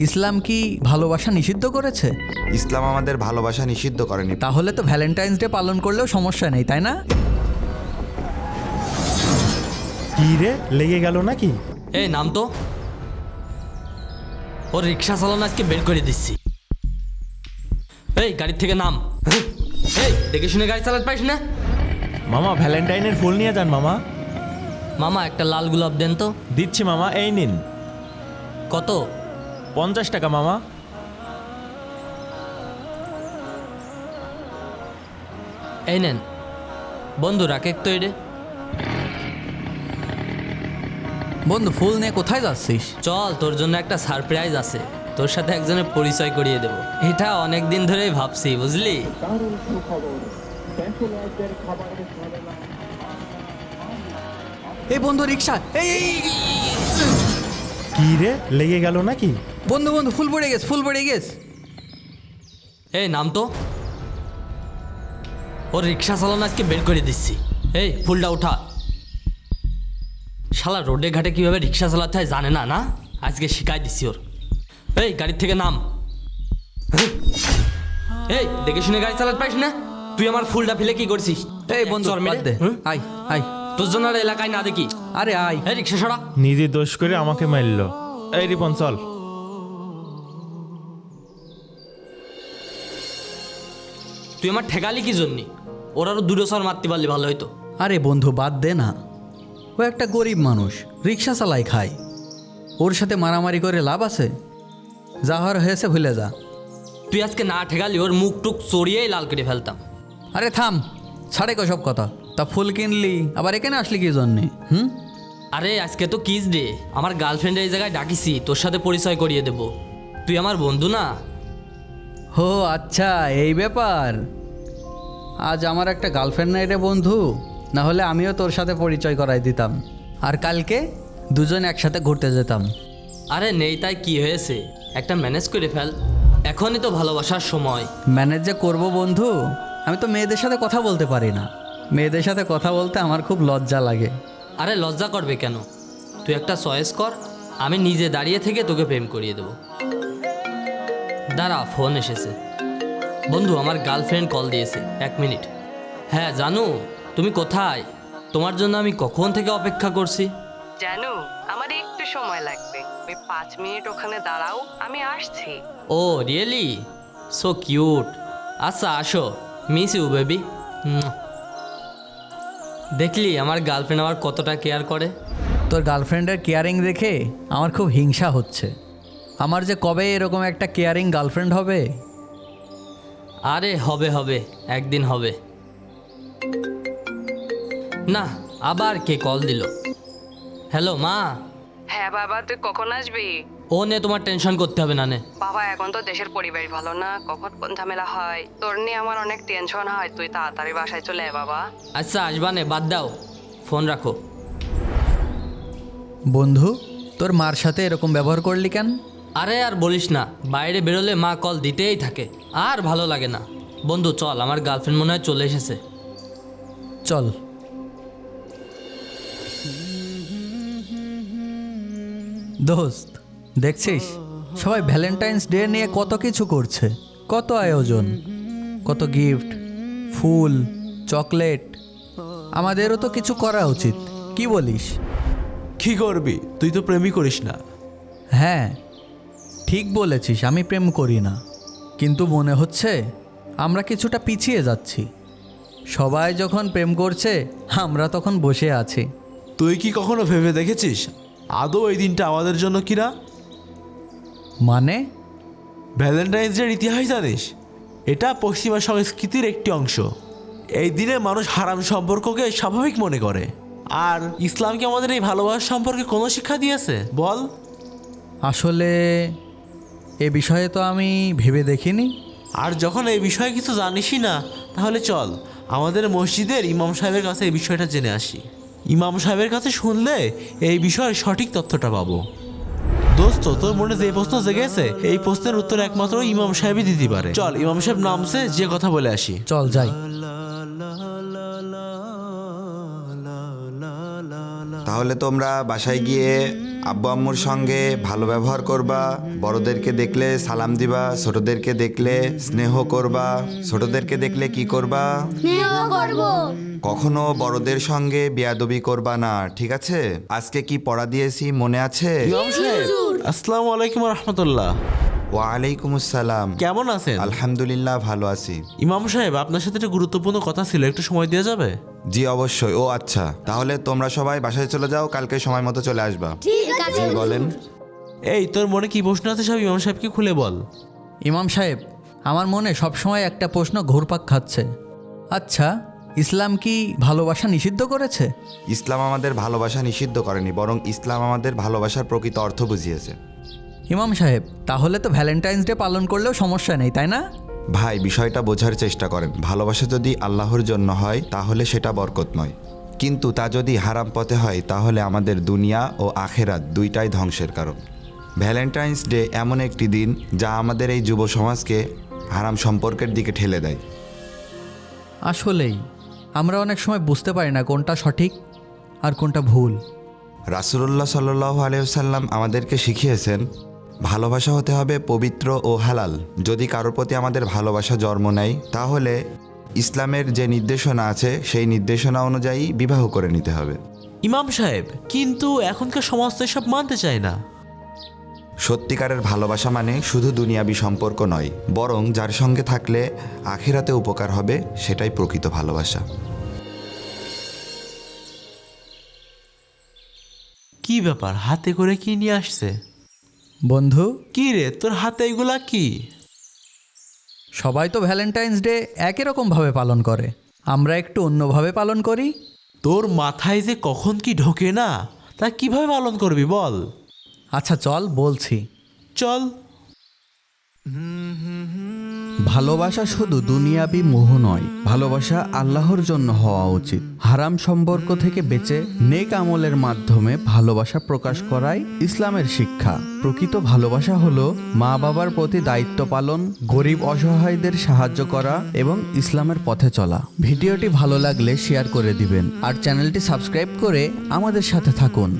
ইসলাম কি ভালোবাসা নিষিদ্ধ করেছে? ইসলাম আমাদের ভালোবাসা নিষিদ্ধ করেনি। তাহলে তো ভ্যালেন্টাইন্স ডে পালন করলেও সমস্যা নেই, তাই না? কি রে, লেগে গেল নাকি? এই নাম তো, ওর রিক্সা চালানো আজকে বের করে দিচ্ছি। এই গাড়ির থেকে নাম। এই দেখে শুনে গাড়ি চালাতে পারিস না? মামা ভ্যালেন্টাইনের ফুল নিয়ে যান মামা। মামা একটা লাল গোলাপ দেন তো। দিচ্ছি মামা, এই নিন। কত? 50 টাকা মামা। এই নেন বন্ধু, রাকেক তো এডে। বন্ধু, ফুল নিয়ে কোথায় যাচ্ছিস? চল, তোর জন্য একটা সারপ্রাইজ আছে। তোর সাথে একজনের পরিচয় করিয়ে দেব। এটা অনেক দিন ধরেই ভাবছি, বুঝলি? এই বন্ধু, রিক্সা! এই এই, কি রে, লেগে গেল নাকি? বন্ধু বন্ধু, ফুল পড়ে গেছে, ফুল পড়ে গেছে। এই নাম তো, ওর রিক্সা চালানো আজকে বের করে দিচ্ছি। এই ফুলটা উঠা। শালা রোডে ঘাটে কিভাবে রিক্সা চালাতে হয় জানে না, না আজকে শিখাই দিচ্ছি ওর। এই গাড়ির থেকে নাম। এই দেখে শুনে গাড়ি চালাতে পারিস না? তুই আমার ফুলটা ফেলে কি করছিস? এই বন্ধু, চর মেরে বাদ দে। হুম? আয় আয়। তোর জন্য আর এলাকায় না দেখি। আরে আয়। এই রিক্সা সরা। নিজে দোষ করে আমাকে মারল। এই রিপন চল। তুই আমার ঠেকালি কি জন্যে? ওর আরো দুটো সর মারতে পারলে ভালো হইতো। আরে বন্ধু, বাদ দে না। ও একটা গরিব মানুষ, রিক্সা চালায় খায়। ওর সাথে মারামারি করে লাভ আছে? যা হওয়ার হয়েছে ভুলে যা। তুই আজকে না ঠেকালি ওর মুখ টুক চড়িয়েই লাল করে ফেলতাম। আরে থাম, ছাড়ে সব কথা। তা ফুল কিনলি, আবার এখানে আসলি কি জন্যে? আরে আজকে তো কিস ডে, আমার গার্লফ্রেন্ড এই জায়গায় ডাকিছি, তোর সাথে পরিচয় করিয়ে দেব। তুই আমার বন্ধু না? ও আচ্ছা, এই ব্যাপার। আজ আমার একটা গার্লফ্রেন্ড নাই রে বন্ধু, না হলে আমিও তোর সাথে পরিচয় করাই দিতাম। আর কালকে দুজন একসাথে ঘুরতে যেতাম। আরে নেই তাই কি হয়েছে, একটা ম্যানেজ করে ফেল। এখনই তো ভালোবাসার সময়। ম্যানেজ যে করবো বন্ধু, আমি তো মেয়েদের সাথে কথা বলতে পারি না। মেয়েদের সাথে কথা বলতে আমার খুব লজ্জা লাগে। আরে লজ্জা করবে কেন? তুই একটা চয়েস কর, আমি নিজে দাঁড়িয়ে থেকে তোকে প্রেম করিয়ে দেব। দাঁড়া, ফোন এসেছে। বন্ধু, আমার গার্লফ্রেন্ড কল দিয়েছে, 1 মিনিট। হ্যাঁ জানু, তুমি কোথায়? তোমার জন্য আমি কখন থেকে অপেক্ষা করছি। জানো, আমার একটু সময় লাগবে। ওই 5 মিনিট ওখানে দাঁড়াও, আমি আসছি। ও রিয়েলি, সো কিউট। আচ্ছা আসো, মিস ইউ বেবি। দেখলি আমার গার্লফ্রেন্ড আমার কতটা কেয়ার করে। তোর গার্লফ্রেন্ডের কেয়ারিং দেখে আমার খুব হিংসা হচ্ছে। আমার যে কবে এরকম একটা কেয়ারিং গার্লফ্রেন্ড হবে। আরে হবে হবে, একদিন হবে। না, আবার কে কল দিল? হ্যালো মা। হ্যাঁ বাবা, তুই কখন আসবি? ও নে, তোমার টেনশন করতে হবে না নে। বাবা, এখন তো দেশের পরিবেশ ভালো না, কখন কোন ঝামেলা হয়। তোর নিয়ে আমার অনেক টেনশন হয়। তুই তাড়াতাড়ি বাসায় চলে আয় বাবা। আচ্ছা আসবা নে, বাদ দাও, ফোন রাখো। বন্ধু, তোর মার সাথে এরকম ব্যবহার করলি কেন? আরে আর বলিস না, বাইরে বেরোলে মা কল দিতেই থাকে, আর ভালো লাগে না। বন্ধু চল, আমার গার্লফ্রেন্ড মনে হয় চলে এসেছে। চল। দোস্ত, দেখছিস সবাই ভ্যালেন্টাইন্স ডে নিয়ে কত কিছু করছে, কত আয়োজন, কত গিফট, ফুল, চকলেট। আমাদেরও তো কিছু করা উচিত, কি বলিস? কি করবি? তুই তো প্রেমই করিস না। হ্যাঁ ঠিক বলেছিস, আমি প্রেম করি না, কিন্তু মনে হচ্ছে আমরা কিছুটা পিছিয়ে যাচ্ছি। সবাই যখন প্রেম করছে, আমরা তখন বসে আছি। তুই কি কখনো ভেবে দেখেছিস আদৌ এই দিনটা আমাদের জন্য কিনা? মানে? ভ্যালেন্টাইন্স ডের ইতিহাস জানিস? এটা পশ্চিমা সংস্কৃতির একটি অংশ। এই দিনে মানুষ হারাম সম্পর্ককে স্বাভাবিক মনে করে। আর ইসলাম কি আমাদের এই ভালোবাসা সম্পর্কে কোনো শিক্ষা দিয়েছে বল? আসলে এ বিষয়ে তো আমি ভেবে দেখিনি। আর যখন এই বিষয়ে কিছু জানিসই না, তাহলে চল আমাদের মসজিদের ইমাম সাহেবের কাছে এই বিষয়টা জেনে আসি। ইমাম সাহেবের কাছে শুনলে এই বিষয়ের সঠিক তথ্যটা পাবো। দোস্ত, তোর মনে যে প্রশ্ন জেগেছে, এই প্রশ্নের উত্তর একমাত্র ইমাম সাহেবই দিতে পারে। চল, ইমাম সাহেব নামছে, যে কথা বলে আসি। চল যাই। তাহলে তোমরা বাসায় গিয়ে আব্বু আম্মুর সঙ্গে ভালো ব্যবহার করবা, বড়দেরকে দেখলে সালাম দিবা, ছোটদেরকে দেখলে স্নেহ করবা, ছোটদেরকে দেখলে কি করবা? স্নেহ করব। কখনো বড়দের সঙ্গে বেয়াদবি করবা না, ঠিক আছে? আজকে কি পড়া দিয়েছি মনে আছে? ইমাম সাহেব, আসসালামু আলাইকুম রহমতুল্লাহ। ওয়ালাইকুম আসসালাম। কেমন আছেন? আলহামদুলিল্লাহ ভালো আছি। ইমাম সাহেব, আপনার সাথে একটা গুরুত্বপূর্ণ কথা ছিল, একটু সময় দেওয়া যাবে? জি অবশ্যই। ও আচ্ছা, তাহলে তোমরা সবাই বাসায় চলে যাও, কালকে সময় মতো চলে আসবা। ঠিক আছে। জি বলেন। এই, তোর মনে কি প্রশ্ন আছে সব ইমাম সাহেবকে খুলে বল। ইমাম সাহেব, আমার মনে সবসময় একটা প্রশ্ন ঘুরপাক খাচ্ছে। আচ্ছা, ইসলাম কি ভালোবাসা নিষিদ্ধ করেছে? ইসলাম আমাদের ভালোবাসা নিষিদ্ধ করেনি, বরং ইসলাম আমাদের ভালোবাসার প্রকৃত অর্থ বুঝিয়েছে। ইমাম সাহেব, তাহলে তো ভ্যালেন্টাইন্স ডে পালন করলেও সমস্যা নেই, তাই না? ভাই, বিষয়টা বোঝার চেষ্টা করেন। ভালোবাসা যদি আল্লাহর জন্য হয় তাহলে সেটা বরকতময়, কিন্তু তা যদি হারাম পথে হয় তাহলে আমাদের দুনিয়া ও আখেরাত দুইটাই ধ্বংসের কারণ। ভ্যালেন্টাইন্স ডে এমন একটি দিন যা আমাদের এই যুব সমাজকে হারাম সম্পর্কের দিকে ঠেলে দেয়। আসলেই আমরা অনেক সময় বুঝতে পারি না কোনটা সঠিক আর কোনটা ভুল। রাসূলুল্লাহ সাল্লাল্লাহু আলাইহি ওয়াসাল্লাম আমাদেরকে শিখিয়েছেন ভালোবাসা হতে হবে পবিত্র ও হালাল। যদি কারোর প্রতি আমাদের ভালোবাসা জন্ম নেয় তাহলে ইসলামের যে নির্দেশনা আছে সেই নির্দেশনা অনুযায়ী বিবাহ করে নিতে হবে। ইমাম সাহেব, কিন্তু এখনকার সমাজ তো এসব মানতে চায় না। সত্যিকারের ভালোবাসা মানে শুধু দুনিয়াবি সম্পর্ক নয়, বরং যার সঙ্গে থাকলে আখিরাতে উপকার হবে সেটাই প্রকৃত ভালোবাসা। কি ব্যাপার, হাতে করে কি নিয়ে আসছে? বন্ধু, কি রে, তোর হাতে এগুলা কি? সবাই তো ভ্যালেন্টাইন্স ডে একই রকমভাবে পালন করে, আমরা একটু অন্যভাবে পালন করি। তোর মাথায় যে কখন কি ঢোকে না, তা কিভাবে পালন করবি বল। আচ্ছা চল বলছি। চল। ভালোবাসা শুধু দুনিয়াবি মোহ নয়, ভালোবাসা আল্লাহর জন্য হওয়া উচিত। হারাম সম্পর্ক থেকে বেঁচে নেক আমলের মাধ্যমে ভালোবাসা প্রকাশ করাই ইসলামের শিক্ষা। প্রকৃত ভালোবাসা হলো মা বাবার প্রতি দায়িত্ব পালন, গরিব অসহায়দের সাহায্য করা এবং ইসলামের পথে চলা। ভিডিওটি ভালো লাগলে শেয়ার করে দিবেন আর চ্যানেলটি সাবস্ক্রাইব করে আমাদের সাথে থাকুন।